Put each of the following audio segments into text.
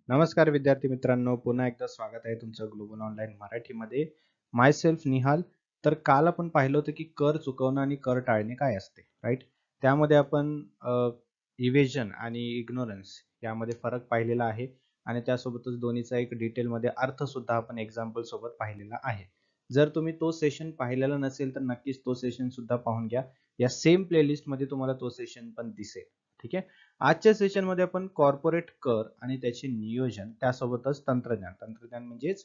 नमस्कार विद्यार्थी मित्रांनो, पुन्हा एकदा स्वागत आहे तुमचं ग्लोबल ऑनलाईन मराठीमध्ये. माय सेल्फ निहाल. तर काल आपण पाहिलं होतं की कर चुकवणं आणि कर टाळणे काय असते, राईट? त्यामध्ये आपण इव्हेजन आणि इग्नोरन्स यामध्ये फरक पाहिलेला आहे आणि त्यासोबतच दोन्हीचा एक डिटेलमध्ये अर्थ सुद्धा आपण एक्झाम्पल सोबत पाहिलेला आहे. जर तुम्ही तो सेशन पाहिलेला नसेल तर नक्कीच तो सेशन सुद्धा पाहून घ्या. या सेम प्लेलिस्टमध्ये तुम्हाला तो सेशन पण दिसेल. ठीक आहे. आजच्या सेशनमध्ये आपण कॉर्पोरेट कर आणि त्याचे नियोजन त्यासोबतच तंत्रज्ञान म्हणजेच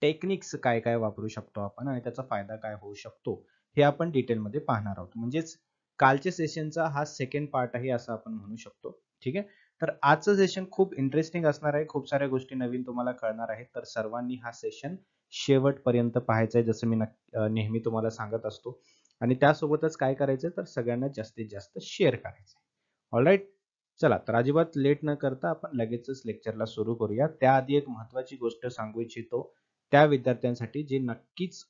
टेक्निक्स काय काय वापरू शकतो आपण आणि त्याचा फायदा काय होऊ शकतो हे आपण डिटेलमध्ये पाहणार आहोत. म्हणजेच कालच्या सेशनचा हा सेकंड पार्ट आहे असं आपण म्हणू शकतो. ठीक आहे. तर आजचं सेशन खूप इंटरेस्टिंग असणार आहे. खूप साऱ्या गोष्टी नवीन तुम्हाला कळणार आहेत. तर सर्वांनी हा सेशन शेवटपर्यंत पाहायचा आहे, जसं मी नेहमी तुम्हाला सांगत असतो. आणि त्यासोबतच काय करायचं तर सगळ्यांना जास्तीत जास्त शेअर करायचं. ऑलराईट. चला तर अजिबात लेट न करता आपण लगेचच लेक्चरला सुरू करूया. त्याआधी एक महत्वाची गोष्ट सांगू इच्छितो त्या विद्यार्थ्यांसाठी जे नक्कीच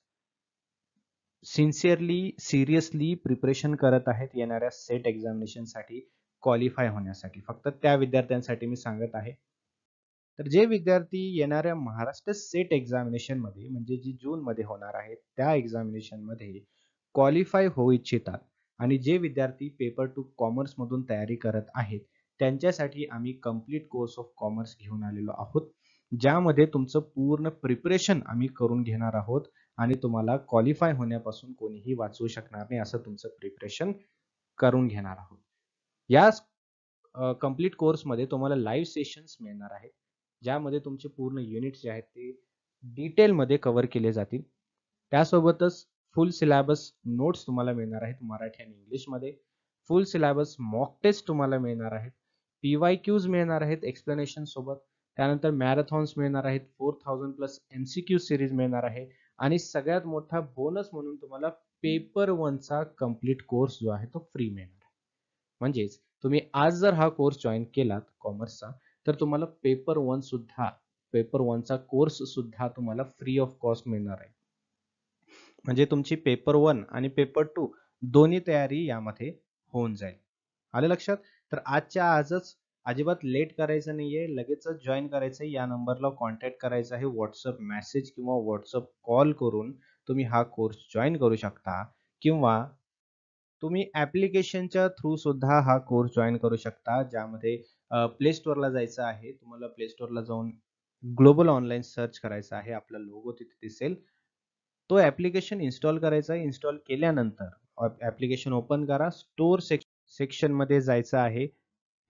सिन्सिअरली सिरियसली प्रिपरेशन करत आहेत येणाऱ्या सेट एक्झामिनेशनसाठी, क्वालिफाय होण्यासाठी. फक्त त्या विद्यार्थ्यांसाठी मी सांगत आहे. तर जे विद्यार्थी येणाऱ्या महाराष्ट्र सेट एक्झामिनेशन मध्ये म्हणजे जी जून मध्ये होणार आहे त्या एक्झामिनेशन मध्ये क्वालिफाय होऊ इच्छितात आणि जे विद्यार्थी पेपर टू कॉमर्स मधून तयारी करत आहेत त्यांच्यासाठी आम्ही कम्प्लीट कोर्स ऑफ कॉमर्स घेऊन आलेलो आहोत, ज्यामध्ये तुमचं पूर्ण प्रिपरेशन आम्ही करून घेणार आहोत आणि तुम्हाला क्वालिफाय होण्यापासून कोणीही वाचवू शकणार नाही असं तुमचं प्रिपरेशन करून घेणार आहोत. या कम्प्लीट कोर्समध्ये तुम्हाला लाईव्ह सेशन्स मिळणार आहेत, ज्यामध्ये तुमचे पूर्ण युनिट्स जे आहेत ते डिटेलमध्ये कव्हर केले जातील. त्यासोबतच फुल सिलेबस नोट्स तुम्हाला मिळणार आहेत मराठी आणि इंग्लिशमध्ये. फुल सिलेबस मॉक टेस्ट तुम्हाला मिळणार आहेत. PYQs मिळणार आहेत एक्सप्लेनेशन सोबत. त्यानंतर मॅरेथॉन्स मिळणार आहेत. 4000 प्लस MCQ सिरीज मिळणार आहे आणि सगळ्यात मोठा बोनस म्हणून तुम्हाला पेपर 1 चा कम्प्लीट कोर्स जो आहे तो फ्री मिळणार आहे. म्हणजेच तुम्ही आज जर हा कोर्स जॉईन केलात कॉमर्सचा तर तुम्हाला पेपर 1 चा कोर्स सुद्धा तुम्हाला फ्री ऑफ कॉस्ट मिळणार आहे. म्हणजे तुमची पेपर 1 आणि पेपर 2 दोन्ही तयारी यामध्ये होऊन जाईल. आलं लक्षात? तर आजच्या आजच अजिबात लेट करायचं नाहीये. लगेचच जॉइन करायचं आहे. या नंबरला कॉन्टॅक्ट करायचा आहे. WhatsApp मेसेज किंवा WhatsApp कॉल करून तुम्ही हा कोर्स जॉइन करू शकता किंवा तुम्ही ॲप्लिकेशनच्या थ्रू सुद्धा हा कोर्स जॉइन करू शकता, ज्यामध्ये प्ले स्टोअरला जायचं आहे. तुम्हाला प्ले स्टोअरला जाऊन ग्लोबल ऑनलाईन सर्च करायचं आहे. आपला लोगो तिथे दिसेल. तो ॲप्लिकेशन इन्स्टॉल करायचा आहे. इन्स्टॉल केल्यानंतर ॲप्लिकेशन ओपन करा. स्टोअर सेक्शनमध्ये जायचं आहे.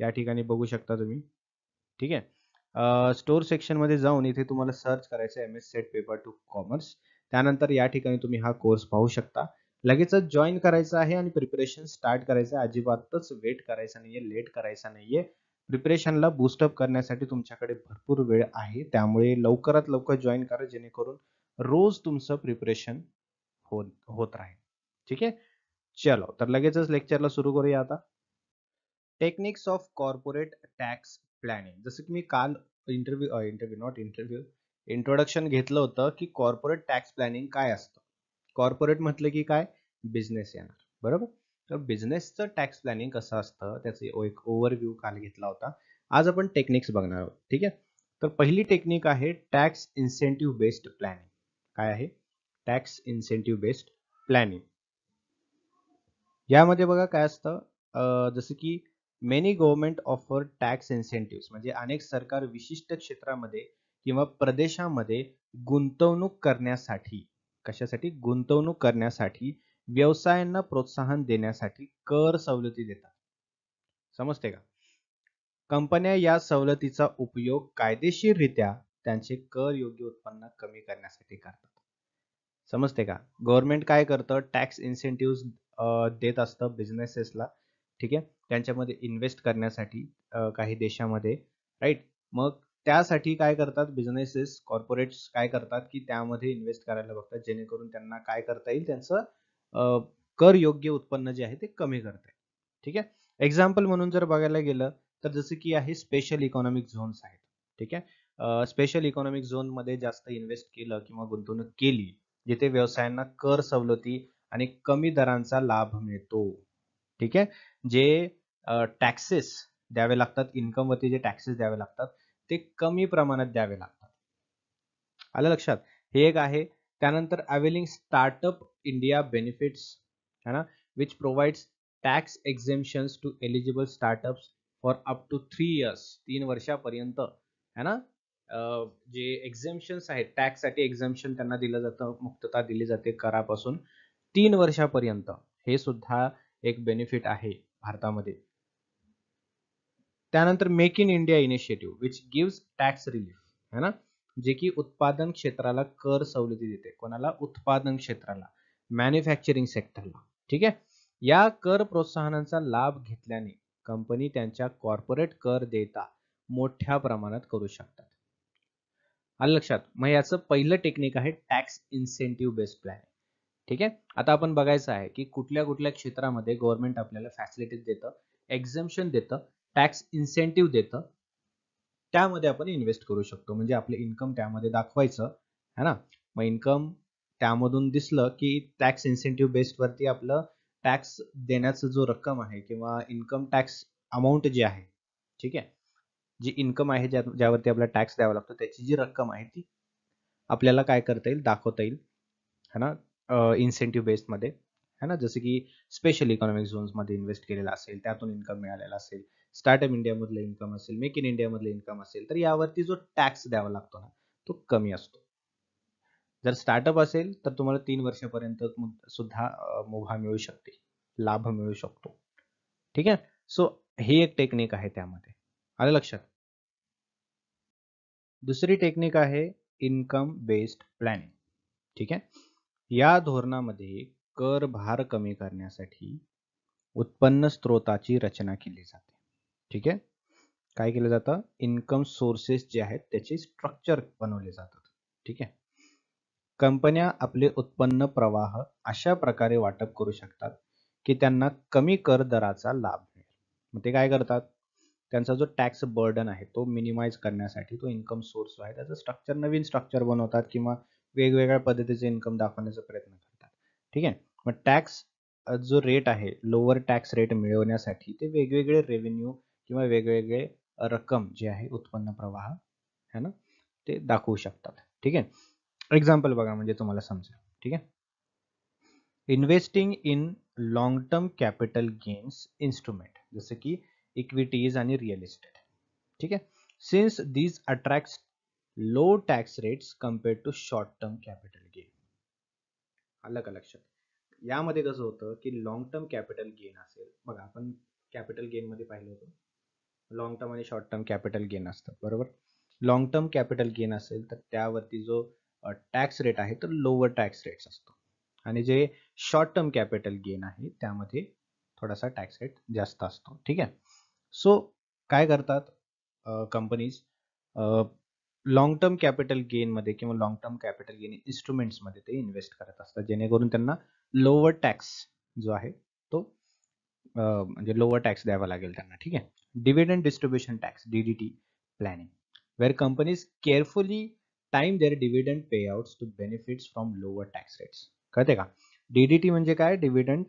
या ठिकाणी बघू शकता तुम्ही. ठीक आहे. स्टोअर सेक्शनमध्ये जाऊन इथे तुम्हाला सर्च करायचं आहे MS set paper two commerce. त्यानंतर या ठिकाणी तुम्ही हा कोर्स पाहू शकता. लगेचच जॉइन करायचं आहे आणि प्रिपरेशन स्टार्ट करायचं आहे. अजिबातच वेट करायचा नाहीये, लेट करायचा नाहीये. प्रिपरेशनला बूस्टअप करण्यासाठी तुमच्याकडे भरपूर वेळ आहे. त्यामुळे लवकरात लवकर जॉइन करा, जेणेकरून रोज तुमचं प्रिपरेशन होत राहील. ठीक आहे. चलो तर लगेचच लेक्चरला सुरू करूया आता. Techniques of corporate tax planning. जसं की मी काल इंट्रोडक्शन घेतलं होतं की कॉर्पोरेट टॅक्स प्लॅनिंग काय असतं. कॉर्पोरेट म्हटलं की काय, बिझनेस येणार, बरोबर? तर बिझनेसचं टॅक्स प्लॅनिंग कसं असतं त्याचं एक ओव्हरव्ह्यू काल घेतला होता. आज आपण टेक्निक्स बघणार आहोत. ठीक आहे. तर पहिली टेक्निक आहे टॅक्स इन्सेंटिव्ह बेस्ड प्लॅनिंग. काय आहे? Tax incentive based planning. यामध्ये बघा काय असतं, जसं की many government offer tax incentive, म्हणजे अनेक सरकार विशिष्ट क्षेत्रामध्ये किंवा प्रदेशामध्ये गुंतवणूक करण्यासाठी, कशासाठी? गुंतवणूक करण्यासाठी व्यवसायांना प्रोत्साहन देण्यासाठी कर सवलती देतात. समजते का? कंपन्या या सवलतीचा उपयोग कायदेशीररित्या त्यांचे कर योग्य उत्पन्न कमी करण्यासाठी करतात. समजते का? गव्हर्नमेंट काय करतं, टॅक्स इन्सेंटिव्ह देत असतं बिझनेसेसला. ठीक आहे. त्यांच्यामध्ये इन्व्हेस्ट करण्यासाठी काही देशामध्ये, राईट? मग त्यासाठी काय करतात बिझनेसेस, कॉर्पोरेट्स काय करतात की त्यामध्ये इन्व्हेस्ट करायला बघतात, जेणेकरून त्यांना काय करता येईल, त्यांचं कर योग्य उत्पन्न जे आहे ते कमी करता येईल. ठीक आहे. एक्झाम्पल म्हणून जर बघायला गेलं तर जसं की आहे स्पेशल इकॉनॉमिक झोन्स आहेत. ठीक आहे. स्पेशल इकॉनॉमिक झोन मध्ये जास्त इन्व्हेस्ट केलं किंवा गुंतवणूक केली, जिथे व्यवसायांना कर सवलती आणि कमी दरांचा लाभ मिळतो. ठीक आहे. जे टॅक्सेस द्यावे लागतात, इन्कम वरती जे टॅक्सेस द्यावे लागतात ते कमी प्रमाणात द्यावे लागतात. आलं लक्षात? हे एक आहे. त्यानंतर अवेलिंग स्टार्टअप इंडिया बेनिफिट्स है ना, which provides tax exemptions to eligible startups for up to 3 years, 3 वर्षापर्यंत है ना. जे एक्झेम्पशन्स आहेत टॅक्ससाठी एक्झेम्पशन त्यांना दिलं जातं, मुक्तता दिली जाते करापासून 3 वर्षापर्यंत. हे सुद्धा एक बेनिफिट आहे भारतामध्ये. त्यानंतर make in India initiative which gives tax relief है ना, जे की उत्पादन क्षेत्राला कर सवलती देते. कोणाला? उत्पादन क्षेत्राला, मॅन्युफॅक्चरिंग सेक्टरला. ठीक आहे. या कर प्रोत्साहनांचा लाभ घेतल्याने कंपनी त्यांच्या कॉर्पोरेट कर देयता मोठ्या प्रमाणात करू शकतात. आलं लक्षात? मग याचं पहिलं टेक्निक आहे टॅक्स इन्सेंटिव्ह बेस्ड प्लॅन. ठीक आहे. आता आपण बघायचं आहे की कुठल्या कुठल्या क्षेत्रामध्ये गव्हर्नमेंट आपल्याला फॅसिलिटीज देतं, एक्झम्पशन देतं, टॅक्स इन्सेंटिव्ह देतं, त्यामध्ये आपण इन्व्हेस्ट करू शकतो. म्हणजे आपले इन्कम त्यामध्ये दाखवायचं है ना. मग इन्कम त्यामधून दिसलं की टॅक्स इन्सेंटिव्ह बेस्ड वरती आपलं टॅक्स देण्याचं जो रक्कम आहे किंवा इन्कम टॅक्स अमाऊंट जी आहे, ठीक आहे, जी इन्कम आहे ज्यावरती आपल्याला टॅक्स द्यावा लागतो त्याची जी रक्कम आहे ती आपल्याला काय करता येईल, दाखवता येईल है ना, इन्सेंटिव्ह बेस्ड मध्ये है ना. जसं की स्पेशल इकॉनॉमिक झोन्स मध्ये इन्व्हेस्ट केलेला असेल, त्यातून इन्कम मिळालेला असेल, स्टार्टअप इंडिया मधलं इन्कम असेल, मेक इन इंडिया मधलं इन्कम असेल, तर यावरती जो टॅक्स द्यावा लागतो ना तो कमी असतो. जर स्टार्टअप असेल तर तुम्हाला 3 वर्षापर्यंत सुद्धा मुभा मिळू शकते, लाभ मिळू शकतो. ठीक आहे. सो ही एक टेक्निक आहे त्यामध्ये. आलं लक्षात? दुसरी टेक्निक आहे इन्कम बेस्ड प्लॅनिंग. ठीक आहे. या धोरणामध्ये कर भार कमी करण्यासाठी उत्पन्न स्त्रोताची रचना केली जाते. ठीक आहे. काय केलं जातं? इन्कम सोर्सेस जे आहेत त्याचे स्ट्रक्चर बनवले जातात. ठीक आहे. कंपन्या आपले उत्पन्न प्रवाह अशा प्रकारे वाटप करू शकतात की त्यांना कमी कर दराचा लाभ मिळेल. मग ते काय करतात? त्यांचा जो टॅक्स बर्डन आहे तो मिनिमाइज करण्यासाठी तो इन्कम सोर्स आहे त्याचं स्ट्रक्चर, नवीन स्ट्रक्चर बनवतात किंवा वेगवेगळ्या पद्धतीचे इन्कम दाखवण्याचा प्रयत्न करतात. ठीक आहे. मग टॅक्स जो रेट आहे, लोअर टॅक्स रेट मिळवण्यासाठी ते वेगवेगळे रेव्हेन्यू किंवा वेगवेगळे रक्कम जे आहे उत्पन्न प्रवाह है ना ते दाखवू शकतात. ठीक आहे. एक्झाम्पल बघा म्हणजे तुम्हाला समजेल. ठीक आहे. Investing in long term capital gains instrument जसं की इक्विटीज आणि रिअल इस्टेट. ठीक आहे. Since these attract low tax rates compared to short term capital gain. आलं का लक्षात? यामध्ये कसं होतं की लॉंग टर्म कॅपिटल गेन असेल, बघा आपण कॅपिटल गेन मध्ये पाहिलं होतं लॉंग टर्म आणि शॉर्ट टर्म कॅपिटल गेन असतं, बरोबर. लॉंग टर्म कॅपिटल गेन असेल तर त्यावरती जो टॅक्स रेट आहे तर लोअर टॅक्स रेट्स असतो आणि जे शॉर्ट टर्म कॅपिटल गेन आहे त्यामध्ये थोडासा टॅक्स रेट जास्त असतो. ठीक आहे. सो काय करतात companies long term capital gain मध्ये किंवा long term capital gain instruments मध्ये ते इन्व्हेस्ट करत असतात जेणेकरून त्यांना लोअर टॅक्स जो आहे तो म्हणजे लोअर टॅक्स द्यावा लागेल त्यांना. ठीक आहे. Dividend distribution tax DDT planning where companies carefully time their dividend payouts to benefits from lower tax rates. कळते का? डीडीटी म्हणजे काय? Dividend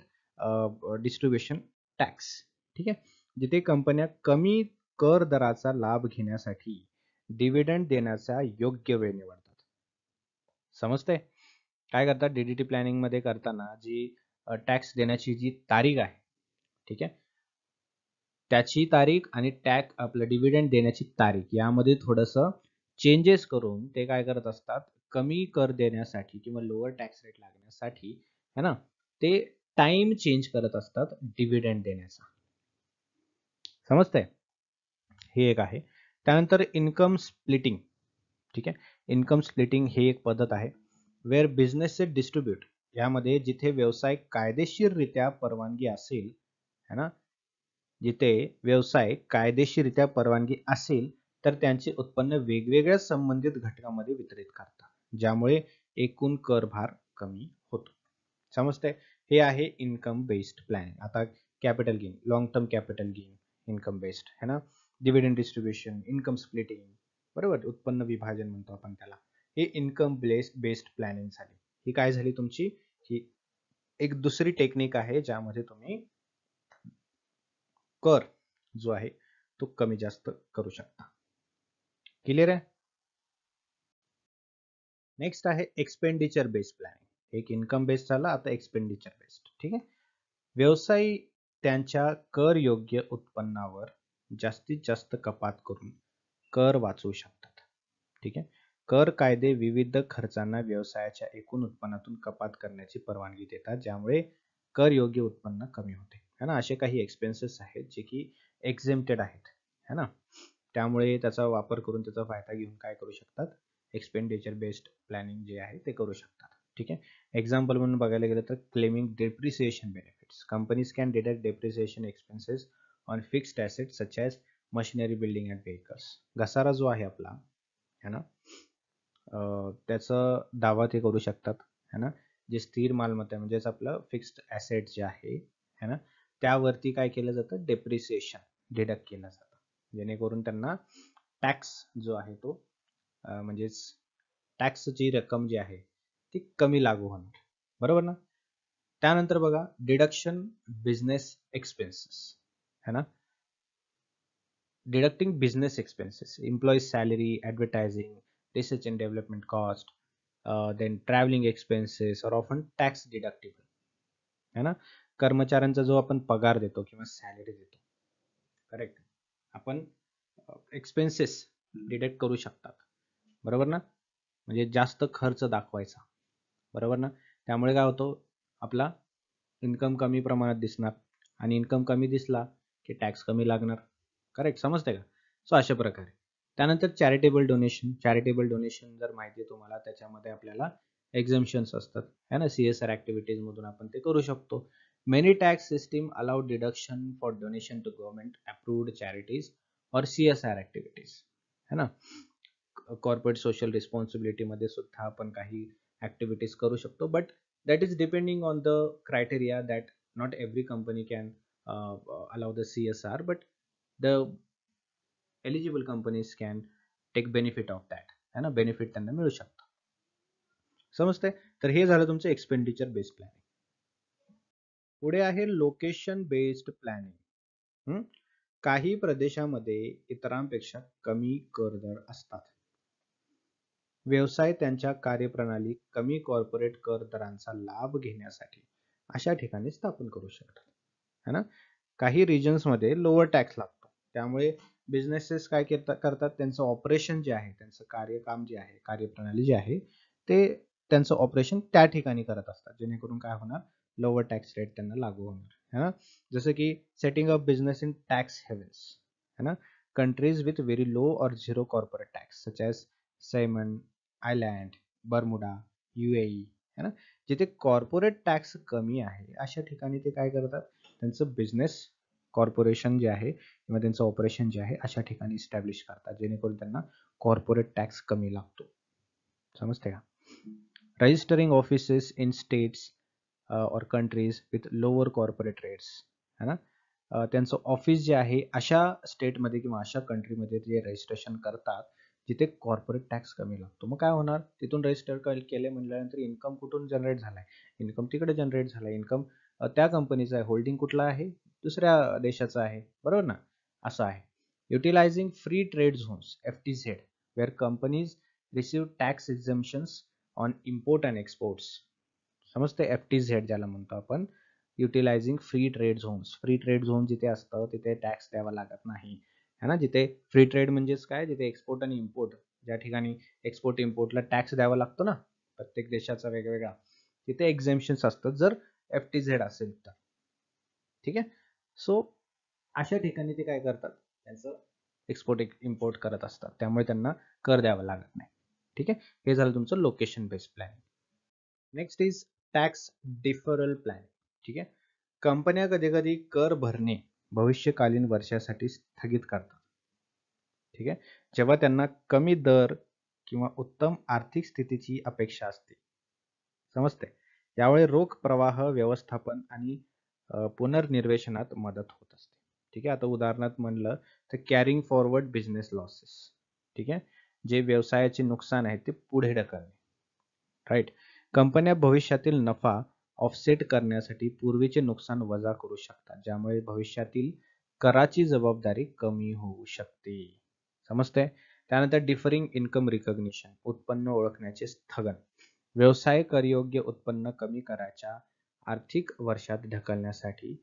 distribution tax. ठीक आहे. जिथे कंपन्या कमी कर दराचा लाभ घेण्यासाठी डिव्हिडंड देण्याचा योग्य वेळ निवडतात. समजतंय? काय करतात डीडीटी प्लॅनिंग मध्ये करताना जी टॅक्स देण्याची जी तारीख आहे, ठीक आहे, त्याची तारीख आणि टॅक्स आपलं डिव्हिडंड देण्याची तारीख यामध्ये थोडंसं चेंजेस करून ते काय करत असतात, कमी कर देण्यासाठी किंवा लोअर टॅक्स रेट लागण्यासाठी है ना ते टाइम चेंज करत असतात डिव्हिडंड देण्याचा. समजतंय? हे एक आहे. त्यानंतर इन्कम स्प्लिटिंग. ठीक आहे. इन्कम स्प्लिटिंग ही एक पद्धत आहे वेअर बिझनेसचे डिस्ट्रीब्यूट, यामध्ये जिथे व्यवसाय कायदेशीररित्या परवानगी असेल है ना, जिथे व्यवसाय कायदेशीररित्या परवानगी असेल तर त्यांचे उत्पन्न वेगवेगळ्या संबंधित घटकांमध्ये वितरित करतात ज्यामुळे एकूण कर भार कमी होतो. समजतंय? हे आहे इन्कम बेस्ड प्लॅनिंग. आता capital gain, long term capital gain income based है ना, डिव्हिडंड डिस्ट्रीब्युशन, इन्कम स्प्लिटिंग, बरोबर, उत्पन्न विभाजन म्हणतो आपण त्याला. हे इन्कम बेस्ड प्लॅनिंग झाली. ही काय झाली तुमची? ही एक दुसरी टेक्निक आहे ज्यामध्ये तुम्ही कर जो आहे तो कमी जास्त करू शकता. क्लिअर आहे. नेक्स्ट आहे एक्सपेंडिचर बेस्ड प्लॅनिंग. एक इन्कम बेस्ड झाला, आता एक्सपेंडिचर बेस्ड. ठीक आहे. व्यवसायी त्यांच्या कर योग्य उत्पन्नावर जास्तीत जास्त कपात करून कर वाचवू शकतात. ठीक आहे. कर कायदे विविध खर्चांना व्यवसायाच्या एकूण उत्पन्नातून कपात करण्याची परवानगी देतात, ज्यामुळे कर योग्य उत्पन्न कमी होते. है ना. असे काही एक्सपेन्सेस आहेत जे की एक्झेम्प्टेड आहेत. है ना. त्यामुळे त्याचा वापर करून त्याचा फायदा घेऊन काय करू शकतात, एक्सपेंडिचर बेस्ड प्लॅनिंग जे आहे ते करू शकतात. ठीक आहे. एक्झाम्पल म्हणून बघायला गेलं तर claiming depreciation benefits. Companies can deduct depreciation expenses on fixed assets such as machinery, building and vehicles. घसारा जो आहे आपला, है ना, त्याचा दावा ते करू शकतात. है ना. जे स्थिर मालमत्ता म्हणजेच आपलं फिक्स्ड ॲसेट जे आहे, है ना, त्यावरती काय केलं जातं, डेप्रिसिएशन डिडक्ट केलं जातं, जेणेकरून त्यांना टॅक्स जो आहे तो म्हणजेच टॅक्सची रक्कम जी आहे ती कमी लागू होणार. बरोबर ना. त्यानंतर बघा डिडक्शन बिझनेस एक्सपेन्सेस. है ना. Deducting business expenses, employees salary, advertising, research and development cost, then travelling expenses are often tax deductible. है ना. कर्मचाऱ्यांचा जो आपण पगार देतो किंवा सॅलरी देतो, करेक्ट, आपण एक्सपेन्सेस डिडक्ट करू शकतात. बरोबर ना. म्हणजे जास्त खर्च दाखवायचा. बरोबर ना. त्यामुळे काय होतं, आपला इन्कम कमी प्रमाणात दिसणार आणि इन्कम कमी दिसला की टॅक्स कमी लागणार. करेक्ट, समजते का. सो अशा प्रकारे. त्यानंतर चॅरिटेबल डोनेशन. चॅरिटेबल डोनेशन जर माहिती आहे तुम्हाला, त्याच्यामध्ये आपल्याला एक्झम्पशन्स असतात. है ना. CSR ॲक्टिव्हिटीज मधून आपण ते करू शकतो. Many tax system allow deduction for donation to government approved charities और CSR ॲक्टिव्हिटीज. है ना. कॉर्पोरेट सोशल रिस्पॉन्सिबिलिटी मध्ये सुद्धा आपण काही ॲक्टिव्हिटीज करू शकतो, but that is depending on the criteria that not every company can allow the CSR, but the eligible companies can take benefit of that. है ना. बेनिफिट त्यांना मिळू शकतं. समजते. तर हे झालं तुमचं एक्सपेंडिचर बेस्ड प्लॅनिंग. पुढे आहे लोकेशन बेस्ड प्लॅनिंग. काही प्रदेशामध्ये इतरांपेक्षा कमी कर दर असतात. व्यवसाय त्यांच्या कार्यप्रणाली कमी कॉर्पोरेट कर दरांचा लाभ घेण्यासाठी अशा ठिकाणी स्थापन करू शकतात. है ना. काही रिजन्समध्ये लोअर टॅक्स लागतो, त्यामुळे बिझनेसेस काय करतात, त्यांचं ऑपरेशन जे आहे, त्यांचं कार्यकाम जे आहे, कार्यप्रणाली जी आहे, ते त्यांचं ऑपरेशन त्या ठिकाणी करत असतात, जेणेकरून काय होणार, लोअर टॅक्स रेट त्यांना लागू होणार. है ना. जसं की setting up business in tax havens. है ना. कंट्रीज विथ व्हेरी लो और zero corporate tax such as Simon island, Bermuda, UAE. है ना. जिथे कॉर्पोरेट टॅक्स कमी आहे अशा ठिकाणी ते काय करतात, त्यांचं बिझनेस कॉर्पोरेशन जे आहे किंवा त्यांचं ऑपरेशन जे आहे अशा ठिकाणी इस्टॅब्लिश करतात, जेणेकरून त्यांना कॉर्पोरेट टॅक्स कमी लागतो. समजते का. रजिस्टरिंग ऑफिसेस इन स्टेट्स और countries with lower corporate rates. है ना. त्यांचं ऑफिस जे आहे अशा स्टेटमध्ये किंवा अशा कंट्रीमध्ये जे रजिस्ट्रेशन करतात जिथे कॉर्पोरेट टॅक्स कमी लागतो. मग काय होणार, तिथून रजिस्टर केले म्हटल्यानंतर इन्कम कुठून जनरेट झालाय, इन्कम तिकडे जनरेट झालाय. इन्कम त्या कंपनीचा आहे, होल्डिंग कुठला आहे, दुसऱ्या देशाचा आहे. बरोबर ना. असं आहे. Utilising free trade zones FTZ where companies receive tax exemptions on import and exports. समजते. FTZ ज्याला म्हणतो आपण, utilising free trade zones. Free trade zone जिथे असतं तिथे टॅक्स द्यावा लागत नाही. है ना. जिथे फ्री ट्रेड म्हणजेच काय, जिथे एक्सपोर्ट आणि इम्पोर्ट, ज्या ठिकाणी एक्सपोर्ट इम्पोर्टला टॅक्स द्यावा लागतो ना, प्रत्येक देशाचा वेगवेगळा, तिथे एक्झेम्पशन्स असतात जर FTZ असेल तर. ठीक आहे. सो अशा ठिकाणी ते काय करतात, त्यांचं एक्सपोर्ट इम्पोर्ट करत असतात, त्यामुळे त्यांना कर द्यावा लागत नाही. ठीक आहे. हे झालं तुमचं location based planning. Next is tax deferral planning. ठीक आहे. कंपन्या कधी कधी कर भरणे भविष्यकालीन वर्षासाठी स्थगित करतात. ठीक आहे. जेव्हा त्यांना कमी दर किंवा उत्तम आर्थिक स्थितीची अपेक्षा असते. समजते. यामुळे रोख प्रवाह व्यवस्थापन आणि पुनर्निर्वेशनात मदत होत असते. ठीक आहे. आता उदाहरणार्थ म्हणलं तर कॅरिंग फॉरवर्ड बिझनेस लॉसेस. ठीक आहे. जे व्यवसायाचे नुकसान आहे ते पुढे ढकलणे. राईट. कंपन्या भविष्यातील नफा ऑफसेट करण्यासाठी पूर्वीचे नुकसान वजा करू शकतात, ज्यामुळे भविष्यातील कराची जबाबदारी कमी होऊ शकते. समजते. त्यानंतर डिफरिंग इन्कम रिकॉग्निशन, उत्पन्न ओळखण्याचे स्थगन, व्यवसाय करयोग्य उत्पन्न कमी कराच्या आर्थिक वर्षात ढकलण्यासाठी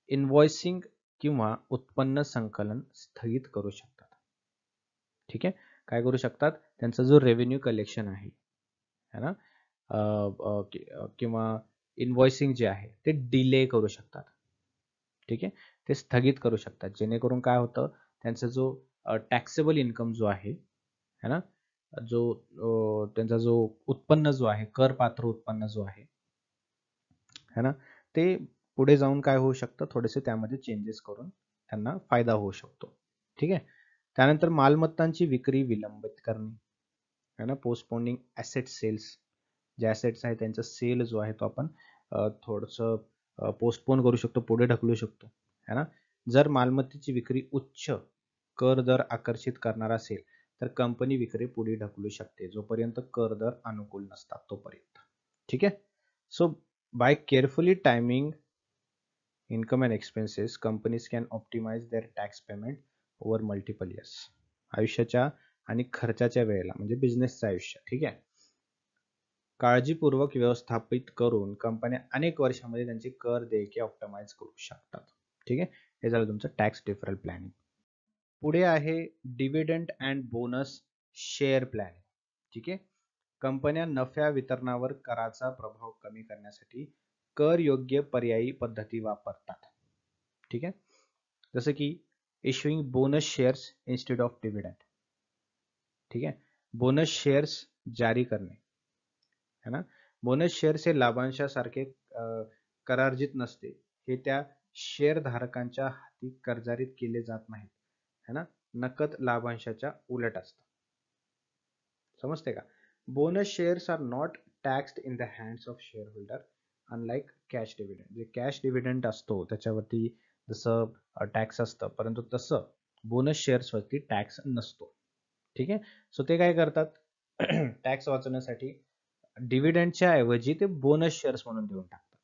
इनव्हॉइसिंग किंवा उत्पन्न संकलन स्थगित करू शकतात. ठीक आहे, काय करू शकतात, त्यांचा जो रेव्हेन्यू कलेक्शन आहे है ना, किंवा इनव्हॉइसिंग जे आहे ते डिले करू शकतात. ठीक आहे, ते स्थगित करू शकतात, जेणेकरून काय होतं, त्यांचा जो टॅक्सेबल इन्कम जो आहे है ना, जो त्यांचा जो उत्पन्न जो आहे, करपात्र उत्पन्न जो आहे है ना, ते पुढे जाऊन काय होऊ शकतं, थोडेसे त्यामध्ये चेंजेस करून त्यांना फायदा होऊ शकतो. ठीक आहे, त्यानंतर मालमत्तांची विक्री विलंबित करणे है ना, पोस्टपोनिंग ॲसेट सेल्स, जे ॲसेट्स आहे त्यांचा सेल जो आहे तो आपण थोडंसं पोस्टपोन करू शकतो, पुढे ढकलू शकतो है ना. जर मालमत्तेची विक्री उच्च कर दर आकर्षित करणार असेल तर कंपनी विक्री पुढे ढकलू शकते, जोपर्यंत कर दर अनुकूल नसतात तोपर्यंत. ठीक आहे, so by carefully timing income and expenses companies can optimise their tax payment over multiple years. आयुष्याच्या आणि खर्चाच्या वेळेला, म्हणजे बिझनेसचं आयुष्य, ठीक आहे, काळजीपूर्वक व्यवस्थापित करून कंपन्या अनेक वर्षांमध्ये त्यांची कर देयके ऑप्टिमाइज करू शकतात. ठीक आहे, हे झालं तुमचं टॅक्स डिफरल प्लॅनिंग. पुढे आहे dividend and bonus share planning. ठीक आहे, कंपन्या नफ्या वितरणावर कराचा प्रभाव कमी करण्यासाठी कर योग्य पर्यायी पद्धती वापरतात. ठीक आहे, जसं की issuing bonus shares instead of dividend. ठीक आहे, बोनस शेअर्स जारी करणे है ना. बोनस शेअर्स हे लाभांशासारखे करार्जित नसते, हे त्या शेअर धारकांच्या हाती कर्जारित केले जात नाहीत है ना, नकद लाभांशाच्या उलट असतं. समजते का. Bonus shares are not taxed in the hands of shareholder unlike cash dividend. जे कॅश डिव्हिडंड असतो त्याच्यावरती जसं टॅक्स असतं, परंतु तसं बोनस शेअर्सवरती टॅक्स नसतो. ठीक आहे, सो ते काय करतात, टॅक्स वाचवण्यासाठी डिव्हिडंडच्या ऐवजी ते बोनस शेअर्स म्हणून देऊन टाकतात.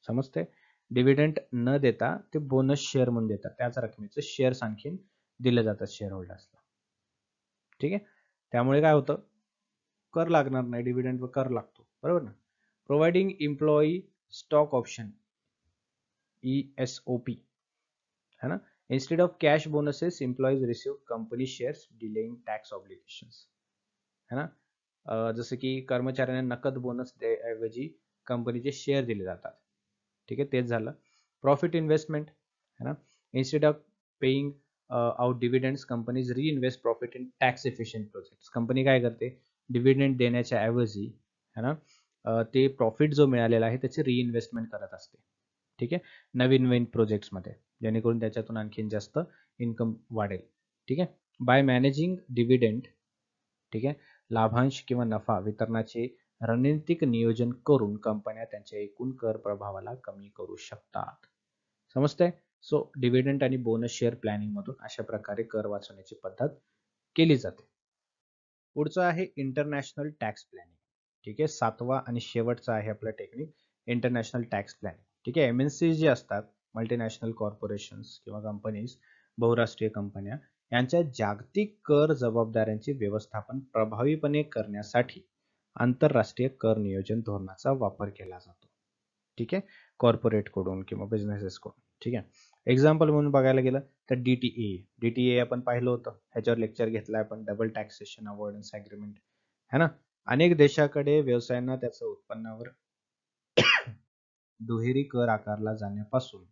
समजते, डिव्हिडंड न देता ते बोनस शेअर म्हणून देतात, त्याच रकमेचं शेअर्स आणखीन दिले जातात शेअर होल्डर्सला. ठीक आहे, त्यामुळे काय होतं, कर लागणार नाही, डिव्हिडंडवर कर लागतो, बरोबर ना. Providing employee stock option ESOP है ना, instead of cash bonuses employees receive company shares delaying tax obligations है ना. जसं की कर्मचाऱ्यांना नकद बोनस ऐवजी कंपनीचे शेअर दिले जातात. ठीक आहे, तेच झालं. प्रॉफिट इन्व्हेस्टमेंट है ना, instead of paying out dividends companies reinvest profit in tax efficient projects. Company काय करते, डिव्हिडंड देण्याच्या ऐवजी है ना, ते प्रॉफिट जो मिळालेला आहे त्याची रिइन्व्हेस्टमेंट करत असते. ठीक आहे, नवीन नवीन प्रोजेक्ट्समध्ये, जेणेकरून त्याच्यातून आणखीन जास्त इन्कम वाढेल. ठीक आहे, बाय मॅनेजिंग डिव्हिडंड, ठीक आहे, लाभांश किंवा नफा वितरणाचे रणनीतिक नियोजन करून कंपन्या त्यांच्या एकूण कर प्रभावाला कमी करू शकतात. समजतंय. सो डिव्हिडंड आणि बोनस शेअर प्लॅनिंग मधून अशा प्रकारे कर वाचवण्याची पद्धत केली जाते. पुढचं आहे इंटरनॅशनल टॅक्स प्लॅनिंग. ठीक आहे, 7वा आणि शेवटचा आहे आपला टेक्निक इंटरनॅशनल टॅक्स प्लॅनिंग. ठीक आहे, MNC जे असतात, मल्टीनॅशनल कॉर्पोरेशन्स किंवा कंपनीज, बहुराष्ट्रीय कंपन्या, यांच्या जागतिक कर जबाबदाऱ्यांचे व्यवस्थापन प्रभावीपणे करण्यासाठी आंतरराष्ट्रीय कर नियोजन धोरणाचा वापर केला जातो. ठीक आहे, कॉर्पोरेट कडून किंवा बिझनेसेस कडून. ठीक आहे, एक्झाम्पल म्हणून बघायला गेलं तर DTA आपण पाहिलं होतं, ह्याच्यावर लेक्चर घेतलाय आपण, डबल टॅक्सेशन अवॉइडन्स ॲग्रीमेंट है ना. अनेक देशाकडे व्यवसायांना त्याचं उत्पन्नावर दुहेरी कर आकारला जाण्यापासून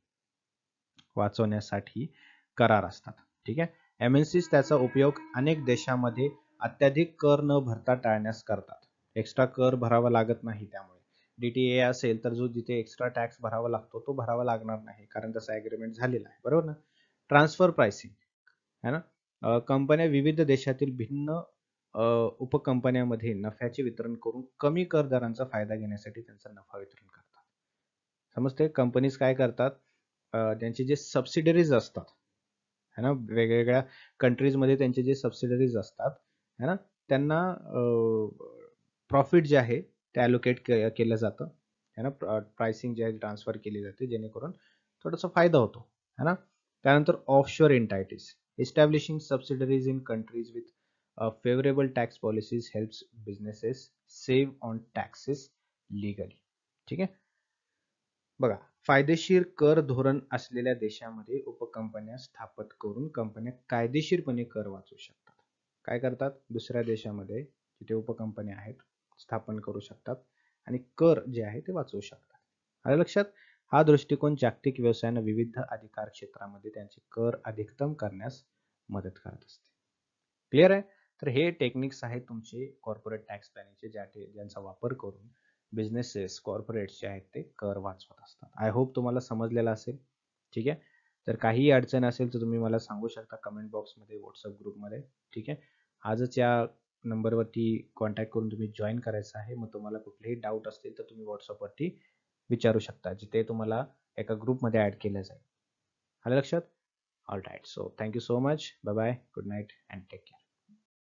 वाचवण्यासाठी करार असतात. ठीक आहे, MNCs त्याचा उपयोग अनेक देशांमध्ये अत्याधिक कर न भरता टाळण्यास करतात. एक्स्ट्रा कर भरावा लागत नाही, त्यामुळे DTA असेल तर जो जिथे एक्स्ट्रा टॅक्स भरावा लागतो तो भरावा लागणार नाही, कारण तसा ॲग्रीमेंट झालेला आहे, बरोबर ना. ट्रान्सफर प्राइसिंग है ना, कंपन्या विविध देशातील भिन्न उपकंपन्यांमध्ये नफ्याचे वितरण करून कमी कर दरांचा फायदा घेण्यासाठी त्यांचा नफा वितरण करतात. समजते, कंपनीज काय करतात, त्यांचे जे सबसिडरीज असतात है ना, वेगवेगळ्या कंट्रीजमध्ये त्यांचे जे सबसिडरीज असतात है ना, त्यांना प्रॉफिट जे आहे ते ॲलोकेट केलं जातं है ना, प्राइसिंग जे आहे ट्रान्सफर केली जाते, जेणेकरून थोडासा फायदा होतो है ना. त्यानंतर offshore entities, Establishing subsidiaries in countries with favorable tax policies helps businesses save on taxes legally. ठीक आहे. बघा, फायदेशीर कर धोरण असलेल्या देशामध्ये उपकंपन्या स्थापित करून कंपन्या कायदेशीरपणे कर वाचवू शकतात. काय करतात? दुसऱ्या देशामध्ये जिथे उपकंपन्या आहेत स्थापन करू शकतात आणि कर जे आहे ते वाचवू शकतात. आलं लक्षात? हा दृष्टिकोन जागतिक व्यवसायांना विविध अधिकार क्षेत्रामध्ये त्यांचे कर अधिकतम करण्यास मदत करत असते. क्लिअर आहे? तर हे टेक्निक्स आहेत तुमचे कॉर्पोरेट टॅक्स प्लॅनिंगचे ज्यांचा वापर करून बिझनेसेस कॉर्पोरेट्स जे आहेत ते कर वाचवत असतात. आय होप तुम्हाला समजलेलं असेल. ठीक आहे. तर काहीही अडचण असेल तर तुम्ही मला सांगू शकता कमेंट बॉक्समध्ये, व्हॉट्सअप ग्रुपमध्ये. ठीक आहे. आजच या नंबरवरती कॉन्टॅक्ट करून तुम्ही जॉईन करायचं आहे. मग तुम्हाला कुठलेही डाऊट असतील तर तुम्ही व्हॉट्सअपवरती विचारू शकता, जिथे तुम्हाला एका ग्रुपमध्ये ॲड केलं जाईल. आलं लक्षात? All right. So thank you so much. Bye bye. Good night and take care.